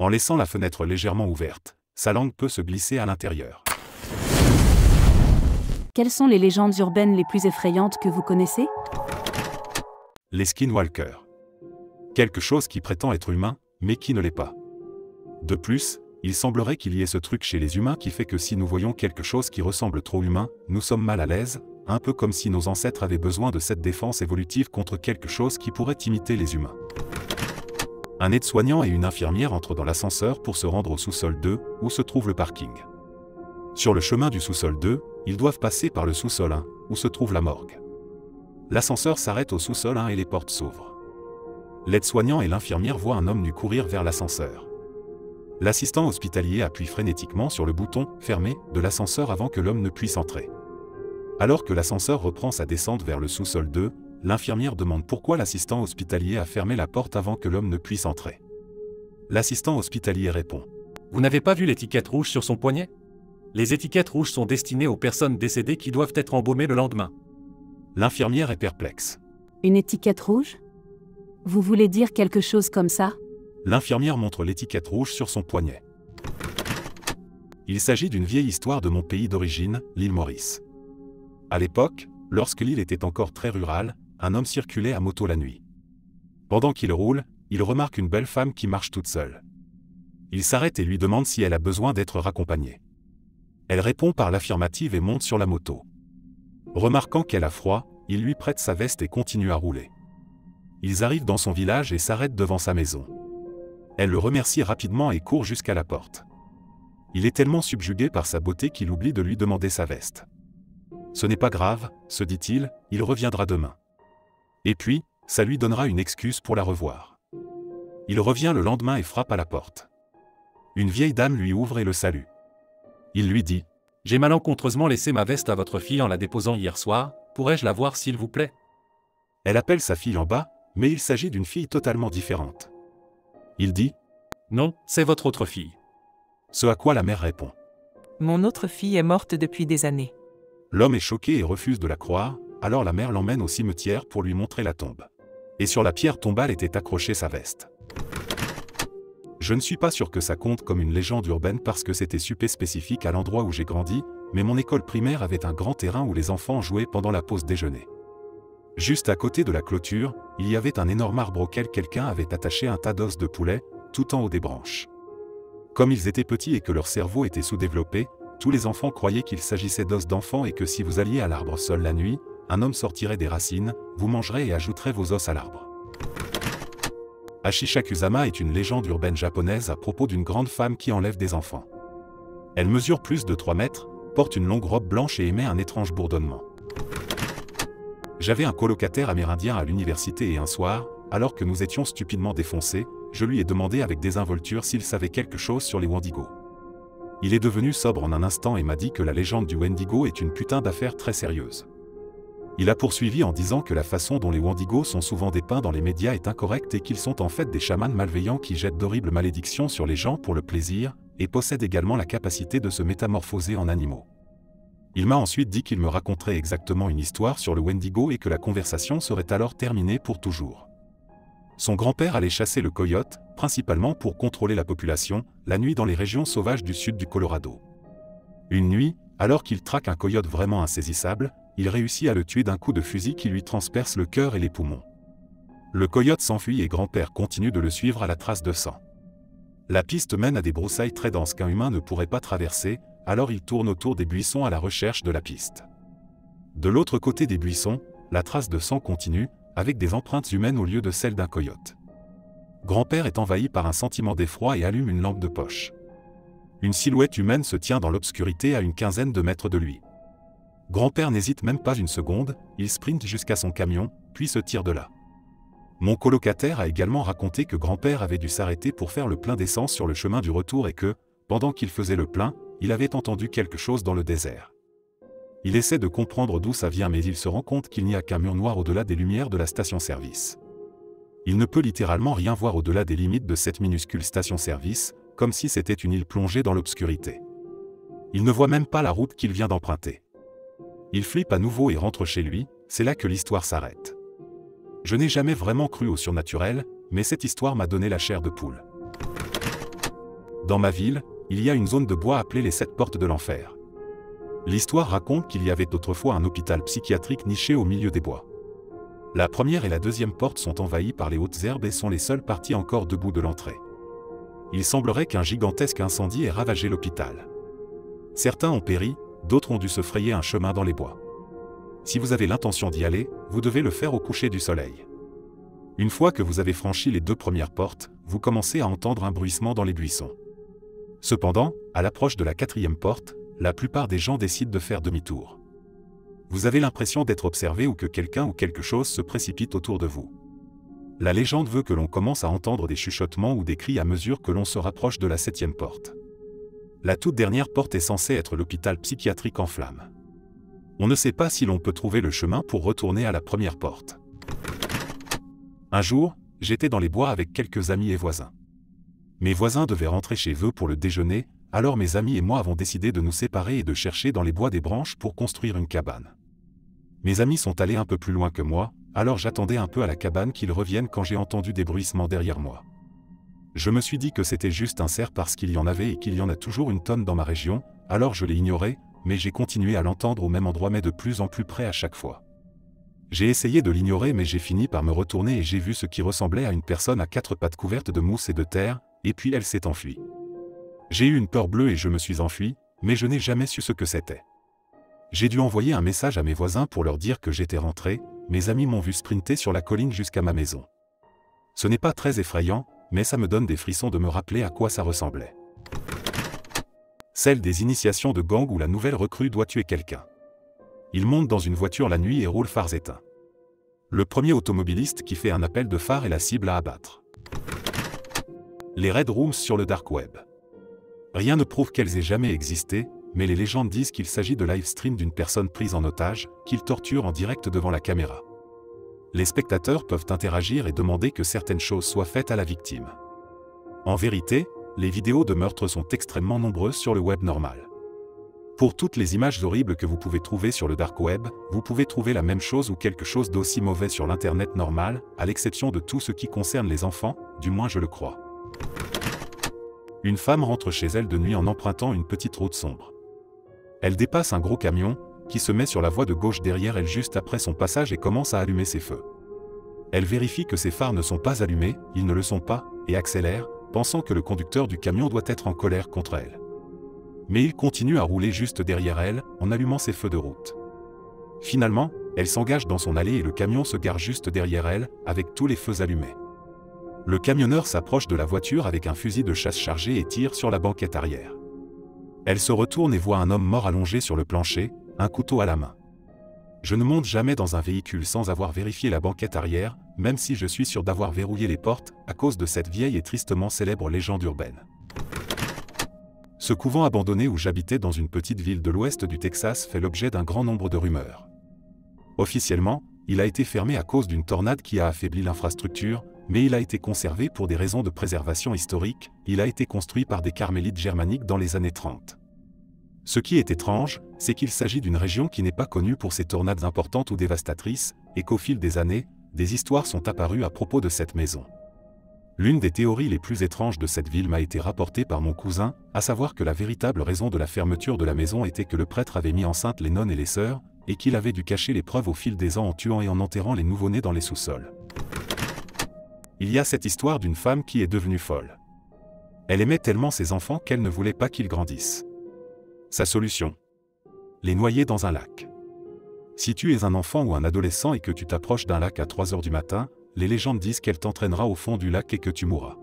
En laissant la fenêtre légèrement ouverte, sa langue peut se glisser à l'intérieur. Quelles sont les légendes urbaines les plus effrayantes que vous connaissez? Les skinwalkers. Quelque chose qui prétend être humain, mais qui ne l'est pas. De plus, il semblerait qu'il y ait ce truc chez les humains qui fait que si nous voyons quelque chose qui ressemble trop humain, nous sommes mal à l'aise, un peu comme si nos ancêtres avaient besoin de cette défense évolutive contre quelque chose qui pourrait imiter les humains. Un aide-soignant et une infirmière entrent dans l'ascenseur pour se rendre au sous-sol 2, où se trouve le parking. Sur le chemin du sous-sol 2, ils doivent passer par le sous-sol 1, où se trouve la morgue. L'ascenseur s'arrête au sous-sol 1 et les portes s'ouvrent. L'aide-soignant et l'infirmière voient un homme nu courir vers l'ascenseur. L'assistant hospitalier appuie frénétiquement sur le bouton « Fermé » de l'ascenseur avant que l'homme ne puisse entrer. Alors que l'ascenseur reprend sa descente vers le sous-sol 2, l'infirmière demande pourquoi l'assistant hospitalier a fermé la porte avant que l'homme ne puisse entrer. L'assistant hospitalier répond « Vous n'avez pas vu l'étiquette rouge sur son poignet? Les étiquettes rouges sont destinées aux personnes décédées qui doivent être embaumées le lendemain. » L'infirmière est perplexe. Une étiquette rouge? Vous voulez dire quelque chose comme ça? L'infirmière montre l'étiquette rouge sur son poignet. Il s'agit d'une vieille histoire de mon pays d'origine, l'île Maurice. À l'époque, lorsque l'île était encore très rurale, un homme circulait à moto la nuit. Pendant qu'il roule, il remarque une belle femme qui marche toute seule. Il s'arrête et lui demande si elle a besoin d'être raccompagnée. Elle répond par l'affirmative et monte sur la moto. Remarquant qu'elle a froid, il lui prête sa veste et continue à rouler. Ils arrivent dans son village et s'arrêtent devant sa maison. Elle le remercie rapidement et court jusqu'à la porte. Il est tellement subjugué par sa beauté qu'il oublie de lui demander sa veste. Ce n'est pas grave, se dit-il, il reviendra demain. Et puis, ça lui donnera une excuse pour la revoir. Il revient le lendemain et frappe à la porte. Une vieille dame lui ouvre et le salue. Il lui dit « J'ai malencontreusement laissé ma veste à votre fille en la déposant hier soir, pourrais-je la voir s'il vous plaît ?» Elle appelle sa fille en bas, mais il s'agit d'une fille totalement différente. Il dit « Non, c'est votre autre fille. » Ce à quoi la mère répond « Mon autre fille est morte depuis des années. » L'homme est choqué et refuse de la croire, alors la mère l'emmène au cimetière pour lui montrer la tombe. Et sur la pierre tombale était accrochée sa veste. Je ne suis pas sûr que ça compte comme une légende urbaine parce que c'était super spécifique à l'endroit où j'ai grandi, mais mon école primaire avait un grand terrain où les enfants jouaient pendant la pause déjeuner. Juste à côté de la clôture, il y avait un énorme arbre auquel quelqu'un avait attaché un tas d'os de poulet, tout en haut des branches. Comme ils étaient petits et que leur cerveau était sous-développé, tous les enfants croyaient qu'il s'agissait d'os d'enfants et que si vous alliez à l'arbre seul la nuit, un homme sortirait des racines, vous mangerez et ajouterez vos os à l'arbre. Ashishakusama est une légende urbaine japonaise à propos d'une grande femme qui enlève des enfants. Elle mesure plus de 3 mètres, porte une longue robe blanche et émet un étrange bourdonnement. J'avais un colocataire amérindien à l'université et un soir, alors que nous étions stupidement défoncés, je lui ai demandé avec désinvolture s'il savait quelque chose sur les Wendigo. Il est devenu sobre en un instant et m'a dit que la légende du Wendigo est une putain d'affaire très sérieuse. Il a poursuivi en disant que la façon dont les Wendigo sont souvent dépeints dans les médias est incorrecte et qu'ils sont en fait des chamans malveillants qui jettent d'horribles malédictions sur les gens pour le plaisir, et possèdent également la capacité de se métamorphoser en animaux. Il m'a ensuite dit qu'il me raconterait exactement une histoire sur le Wendigo et que la conversation serait alors terminée pour toujours. Son grand-père allait chasser le coyote, principalement pour contrôler la population, la nuit dans les régions sauvages du sud du Colorado. Une nuit, alors qu'il traque un coyote vraiment insaisissable, il réussit à le tuer d'un coup de fusil qui lui transperce le cœur et les poumons. Le coyote s'enfuit et grand-père continue de le suivre à la trace de sang. La piste mène à des broussailles très denses qu'un humain ne pourrait pas traverser, alors il tourne autour des buissons à la recherche de la piste. De l'autre côté des buissons, la trace de sang continue, avec des empreintes humaines au lieu de celles d'un coyote. Grand-père est envahi par un sentiment d'effroi et allume une lampe de poche. Une silhouette humaine se tient dans l'obscurité à une quinzaine de mètres de lui. Grand-père n'hésite même pas une seconde, il sprinte jusqu'à son camion, puis se tire de là. Mon colocataire a également raconté que grand-père avait dû s'arrêter pour faire le plein d'essence sur le chemin du retour et que, pendant qu'il faisait le plein, il avait entendu quelque chose dans le désert. Il essaie de comprendre d'où ça vient mais il se rend compte qu'il n'y a qu'un mur noir au-delà des lumières de la station-service. Il ne peut littéralement rien voir au-delà des limites de cette minuscule station-service, comme si c'était une île plongée dans l'obscurité. Il ne voit même pas la route qu'il vient d'emprunter. Il flippe à nouveau et rentre chez lui, c'est là que l'histoire s'arrête. Je n'ai jamais vraiment cru au surnaturel, mais cette histoire m'a donné la chair de poule. Dans ma ville, il y a une zone de bois appelée les 7 portes de l'enfer. L'histoire raconte qu'il y avait autrefois un hôpital psychiatrique niché au milieu des bois. La première et la deuxième porte sont envahies par les hautes herbes et sont les seules parties encore debout de l'entrée. Il semblerait qu'un gigantesque incendie ait ravagé l'hôpital. Certains ont péri, d'autres ont dû se frayer un chemin dans les bois. Si vous avez l'intention d'y aller, vous devez le faire au coucher du soleil. Une fois que vous avez franchi les 2 premières portes, vous commencez à entendre un bruissement dans les buissons. Cependant, à l'approche de la 4e porte, la plupart des gens décident de faire demi-tour. Vous avez l'impression d'être observé ou que quelqu'un ou quelque chose se précipite autour de vous. La légende veut que l'on commence à entendre des chuchotements ou des cris à mesure que l'on se rapproche de la 7e porte. La toute dernière porte est censée être l'hôpital psychiatrique en flammes. On ne sait pas si l'on peut trouver le chemin pour retourner à la première porte. Un jour, j'étais dans les bois avec quelques amis et voisins. Mes voisins devaient rentrer chez eux pour le déjeuner, alors mes amis et moi avons décidé de nous séparer et de chercher dans les bois des branches pour construire une cabane. Mes amis sont allés un peu plus loin que moi, alors j'attendais un peu à la cabane qu'ils reviennent quand j'ai entendu des bruissements derrière moi. Je me suis dit que c'était juste un cerf parce qu'il y en avait et qu'il y en a toujours une tonne dans ma région, alors je l'ai ignoré, mais j'ai continué à l'entendre au même endroit mais de plus en plus près à chaque fois. J'ai essayé de l'ignorer mais j'ai fini par me retourner et j'ai vu ce qui ressemblait à une personne à 4 pattes couvertes de mousse et de terre, et puis elle s'est enfuie. J'ai eu une peur bleue et je me suis enfui, mais je n'ai jamais su ce que c'était. J'ai dû envoyer un message à mes voisins pour leur dire que j'étais rentré, mes amis m'ont vu sprinter sur la colline jusqu'à ma maison. Ce n'est pas très effrayant, mais ça me donne des frissons de me rappeler à quoi ça ressemblait. Celle des initiations de gang où la nouvelle recrue doit tuer quelqu'un. Il monte dans une voiture la nuit et roule phares éteints. Le premier automobiliste qui fait un appel de phare est la cible à abattre. Les Red Rooms sur le Dark Web. Rien ne prouve qu'elles aient jamais existé, mais les légendes disent qu'il s'agit de live stream d'une personne prise en otage, qu'il torture en direct devant la caméra. Les spectateurs peuvent interagir et demander que certaines choses soient faites à la victime. En vérité, les vidéos de meurtre sont extrêmement nombreuses sur le web normal. Pour toutes les images horribles que vous pouvez trouver sur le dark web, vous pouvez trouver la même chose ou quelque chose d'aussi mauvais sur l'internet normal, à l'exception de tout ce qui concerne les enfants, du moins je le crois. Une femme rentre chez elle de nuit en empruntant une petite route sombre. Elle dépasse un gros camion, qui se met sur la voie de gauche derrière elle juste après son passage et commence à allumer ses feux. Elle vérifie que ses phares ne sont pas allumés, ils ne le sont pas, et accélère, pensant que le conducteur du camion doit être en colère contre elle. Mais il continue à rouler juste derrière elle, en allumant ses feux de route. Finalement, elle s'engage dans son allée et le camion se gare juste derrière elle, avec tous les feux allumés. Le camionneur s'approche de la voiture avec un fusil de chasse chargé et tire sur la banquette arrière. Elle se retourne et voit un homme mort allongé sur le plancher, un couteau à la main. Je ne monte jamais dans un véhicule sans avoir vérifié la banquette arrière, même si je suis sûr d'avoir verrouillé les portes, à cause de cette vieille et tristement célèbre légende urbaine. Ce couvent abandonné où j'habitais dans une petite ville de l'ouest du Texas fait l'objet d'un grand nombre de rumeurs. Officiellement, il a été fermé à cause d'une tornade qui a affaibli l'infrastructure, mais il a été conservé pour des raisons de préservation historique, il a été construit par des carmélites germaniques dans les années 30. Ce qui est étrange, c'est qu'il s'agit d'une région qui n'est pas connue pour ses tornades importantes ou dévastatrices, et qu'au fil des années, des histoires sont apparues à propos de cette maison. L'une des théories les plus étranges de cette ville m'a été rapportée par mon cousin, à savoir que la véritable raison de la fermeture de la maison était que le prêtre avait mis enceinte les nonnes et les sœurs, et qu'il avait dû cacher les preuves au fil des ans en tuant et en enterrant les nouveau-nés dans les sous-sols. Il y a cette histoire d'une femme qui est devenue folle. Elle aimait tellement ses enfants qu'elle ne voulait pas qu'ils grandissent. Sa solution ? Les noyer dans un lac. Si tu es un enfant ou un adolescent et que tu t'approches d'un lac à 3 h du matin, les légendes disent qu'elle t'entraînera au fond du lac et que tu mourras.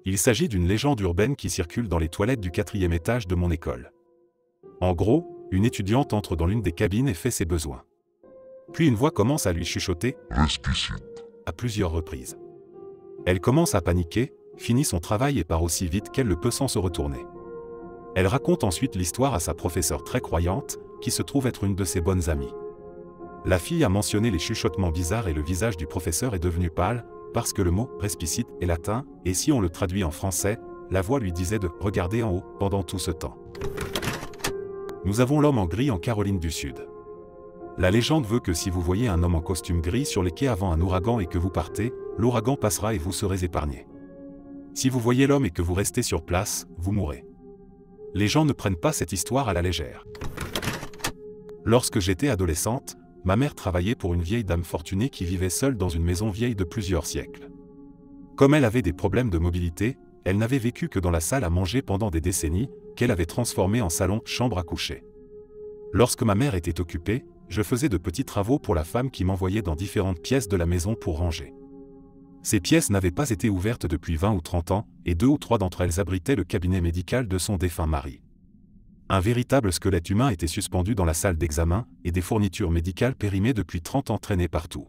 Il s'agit d'une légende urbaine qui circule dans les toilettes du 4e étage de mon école. En gros, une étudiante entre dans l'une des cabines et fait ses besoins. Puis une voix commence à lui chuchoter « Ressuscite » à plusieurs reprises. Elle commence à paniquer, finit son travail et part aussi vite qu'elle le peut sans se retourner. Elle raconte ensuite l'histoire à sa professeure très croyante, qui se trouve être une de ses bonnes amies. La fille a mentionné les chuchotements bizarres et le visage du professeur est devenu pâle, parce que le mot « respicite » est latin, et si on le traduit en français, la voix lui disait de « regarder en haut » pendant tout ce temps. Nous avons l'homme en gris en Caroline du Sud. La légende veut que si vous voyez un homme en costume gris sur les quais avant un ouragan et que vous partez, l'ouragan passera et vous serez épargné. Si vous voyez l'homme et que vous restez sur place, vous mourrez. Les gens ne prennent pas cette histoire à la légère. Lorsque j'étais adolescente, ma mère travaillait pour une vieille dame fortunée qui vivait seule dans une maison vieille de plusieurs siècles. Comme elle avait des problèmes de mobilité, elle n'avait vécu que dans la salle à manger pendant des décennies, qu'elle avait transformée en salon, chambre à coucher. Lorsque ma mère était occupée, je faisais de petits travaux pour la femme qui m'envoyait dans différentes pièces de la maison pour ranger. Ces pièces n'avaient pas été ouvertes depuis 20 ou 30 ans, et 2 ou 3 d'entre elles abritaient le cabinet médical de son défunt mari. Un véritable squelette humain était suspendu dans la salle d'examen, et des fournitures médicales périmées depuis 30 ans traînaient partout.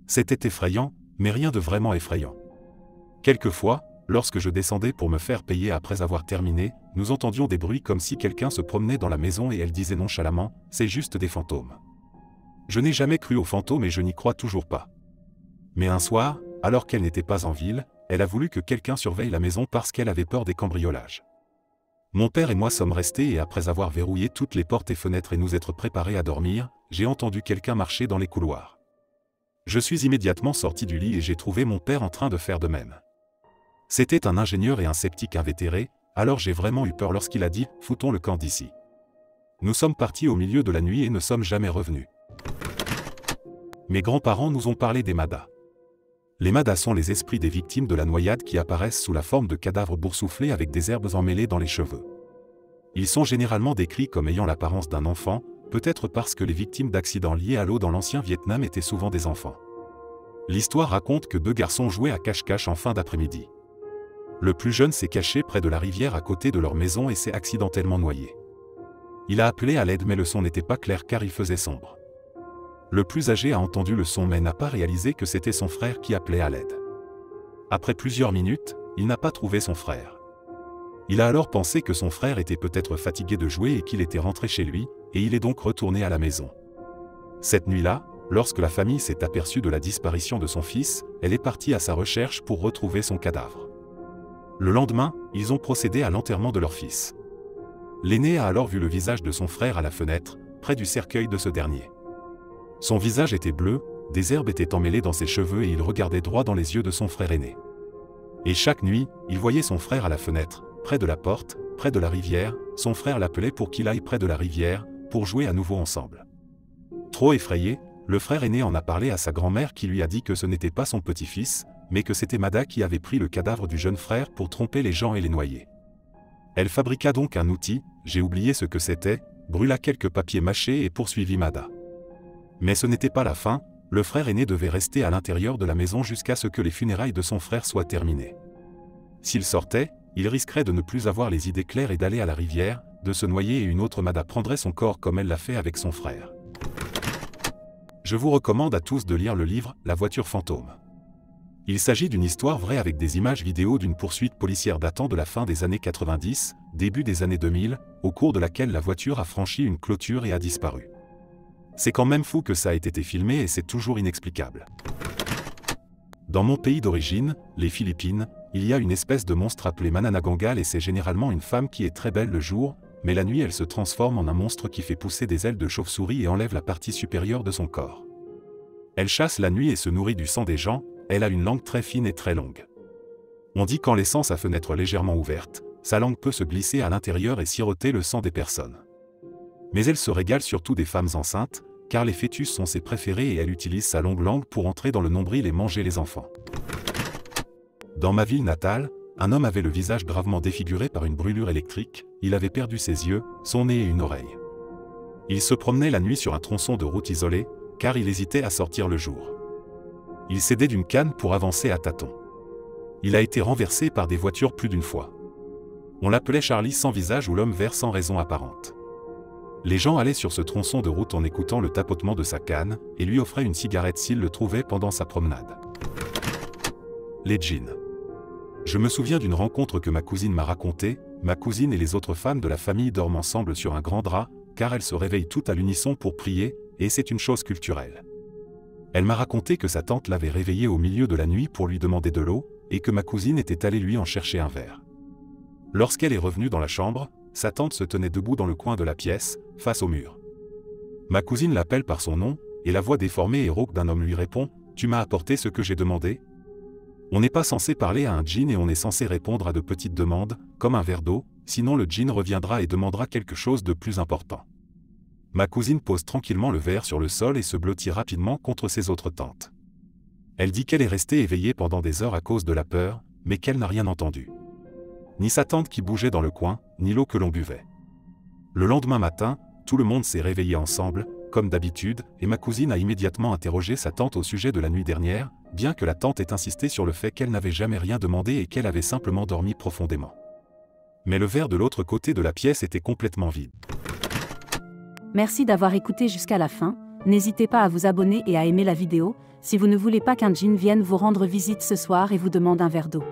C'était effrayant, mais rien de vraiment effrayant. Quelquefois, lorsque je descendais pour me faire payer après avoir terminé, nous entendions des bruits comme si quelqu'un se promenait dans la maison et elle disait nonchalamment « c'est juste des fantômes ». Je n'ai jamais cru aux fantômes et je n'y crois toujours pas. Mais un soir, alors qu'elle n'était pas en ville, elle a voulu que quelqu'un surveille la maison parce qu'elle avait peur des cambriolages. Mon père et moi sommes restés et après avoir verrouillé toutes les portes et fenêtres et nous être préparés à dormir, j'ai entendu quelqu'un marcher dans les couloirs. Je suis immédiatement sorti du lit et j'ai trouvé mon père en train de faire de même. C'était un ingénieur et un sceptique invétéré, alors j'ai vraiment eu peur lorsqu'il a dit « foutons le camp d'ici ». Nous sommes partis au milieu de la nuit et ne sommes jamais revenus. Mes grands-parents nous ont parlé des Madas. Les Madas sont les esprits des victimes de la noyade qui apparaissent sous la forme de cadavres boursouflés avec des herbes emmêlées dans les cheveux. Ils sont généralement décrits comme ayant l'apparence d'un enfant, peut-être parce que les victimes d'accidents liés à l'eau dans l'ancien Vietnam étaient souvent des enfants. L'histoire raconte que 2 garçons jouaient à cache-cache en fin d'après-midi. Le plus jeune s'est caché près de la rivière à côté de leur maison et s'est accidentellement noyé. Il a appelé à l'aide mais le son n'était pas clair car il faisait sombre. Le plus âgé a entendu le son mais n'a pas réalisé que c'était son frère qui appelait à l'aide. Après plusieurs minutes, il n'a pas trouvé son frère. Il a alors pensé que son frère était peut-être fatigué de jouer et qu'il était rentré chez lui, et il est donc retourné à la maison. Cette nuit-là, lorsque la famille s'est aperçue de la disparition de son fils, elle est partie à sa recherche pour retrouver son cadavre. Le lendemain, ils ont procédé à l'enterrement de leur fils. L'aîné a alors vu le visage de son frère à la fenêtre, près du cercueil de ce dernier. Son visage était bleu, des herbes étaient emmêlées dans ses cheveux et il regardait droit dans les yeux de son frère aîné. Et chaque nuit, il voyait son frère à la fenêtre, près de la porte, près de la rivière, son frère l'appelait pour qu'il aille près de la rivière, pour jouer à nouveau ensemble. Trop effrayé, le frère aîné en a parlé à sa grand-mère qui lui a dit que ce n'était pas son petit-fils, mais que c'était Mada qui avait pris le cadavre du jeune frère pour tromper les gens et les noyer. Elle fabriqua donc un outil, j'ai oublié ce que c'était, brûla quelques papiers mâchés et poursuivit Mada. Mais ce n'était pas la fin, le frère aîné devait rester à l'intérieur de la maison jusqu'à ce que les funérailles de son frère soient terminées. S'il sortait, il risquerait de ne plus avoir les idées claires et d'aller à la rivière, de se noyer et une autre Mada prendrait son corps comme elle l'a fait avec son frère. Je vous recommande à tous de lire le livre « La voiture fantôme ». Il s'agit d'une histoire vraie avec des images vidéo d'une poursuite policière datant de la fin des années 90, début des années 2000, au cours de laquelle la voiture a franchi une clôture et a disparu. C'est quand même fou que ça ait été filmé et c'est toujours inexplicable. Dans mon pays d'origine, les Philippines, il y a une espèce de monstre appelé Mananagangal et c'est généralement une femme qui est très belle le jour, mais la nuit elle se transforme en un monstre qui fait pousser des ailes de chauve-souris et enlève la partie supérieure de son corps. Elle chasse la nuit et se nourrit du sang des gens, elle a une langue très fine et très longue. On dit qu'en laissant sa fenêtre légèrement ouverte, sa langue peut se glisser à l'intérieur et siroter le sang des personnes. Mais elle se régale surtout des femmes enceintes, car les fœtus sont ses préférés et elle utilise sa longue langue pour entrer dans le nombril et manger les enfants. Dans ma ville natale, un homme avait le visage gravement défiguré par une brûlure électrique, il avait perdu ses yeux, son nez et une oreille. Il se promenait la nuit sur un tronçon de route isolé, car il hésitait à sortir le jour. Il s'aidait d'une canne pour avancer à tâtons. Il a été renversé par des voitures plus d'une fois. On l'appelait Charlie sans visage ou l'homme vert sans raison apparente. Les gens allaient sur ce tronçon de route en écoutant le tapotement de sa canne, et lui offraient une cigarette s'ils le trouvaient pendant sa promenade. Les djinns. Je me souviens d'une rencontre que ma cousine m'a racontée, ma cousine et les autres femmes de la famille dorment ensemble sur un grand drap, car elles se réveillent toutes à l'unisson pour prier, et c'est une chose culturelle. Elle m'a raconté que sa tante l'avait réveillée au milieu de la nuit pour lui demander de l'eau, et que ma cousine était allée lui en chercher un verre. Lorsqu'elle est revenue dans la chambre, sa tante se tenait debout dans le coin de la pièce, face au mur. Ma cousine l'appelle par son nom, et la voix déformée et rauque d'un homme lui répond « Tu m'as apporté ce que j'ai demandé ?» On n'est pas censé parler à un djinn et on est censé répondre à de petites demandes, comme un verre d'eau, sinon le djinn reviendra et demandera quelque chose de plus important. Ma cousine pose tranquillement le verre sur le sol et se blottit rapidement contre ses autres tantes. Elle dit qu'elle est restée éveillée pendant des heures à cause de la peur, mais qu'elle n'a rien entendu. Ni sa tante qui bougeait dans le coin, ni l'eau que l'on buvait. Le lendemain matin, tout le monde s'est réveillé ensemble, comme d'habitude, et ma cousine a immédiatement interrogé sa tante au sujet de la nuit dernière, bien que la tante ait insisté sur le fait qu'elle n'avait jamais rien demandé et qu'elle avait simplement dormi profondément. Mais le verre de l'autre côté de la pièce était complètement vide. Merci d'avoir écouté jusqu'à la fin, n'hésitez pas à vous abonner et à aimer la vidéo, si vous ne voulez pas qu'un djinn vienne vous rendre visite ce soir et vous demande un verre d'eau.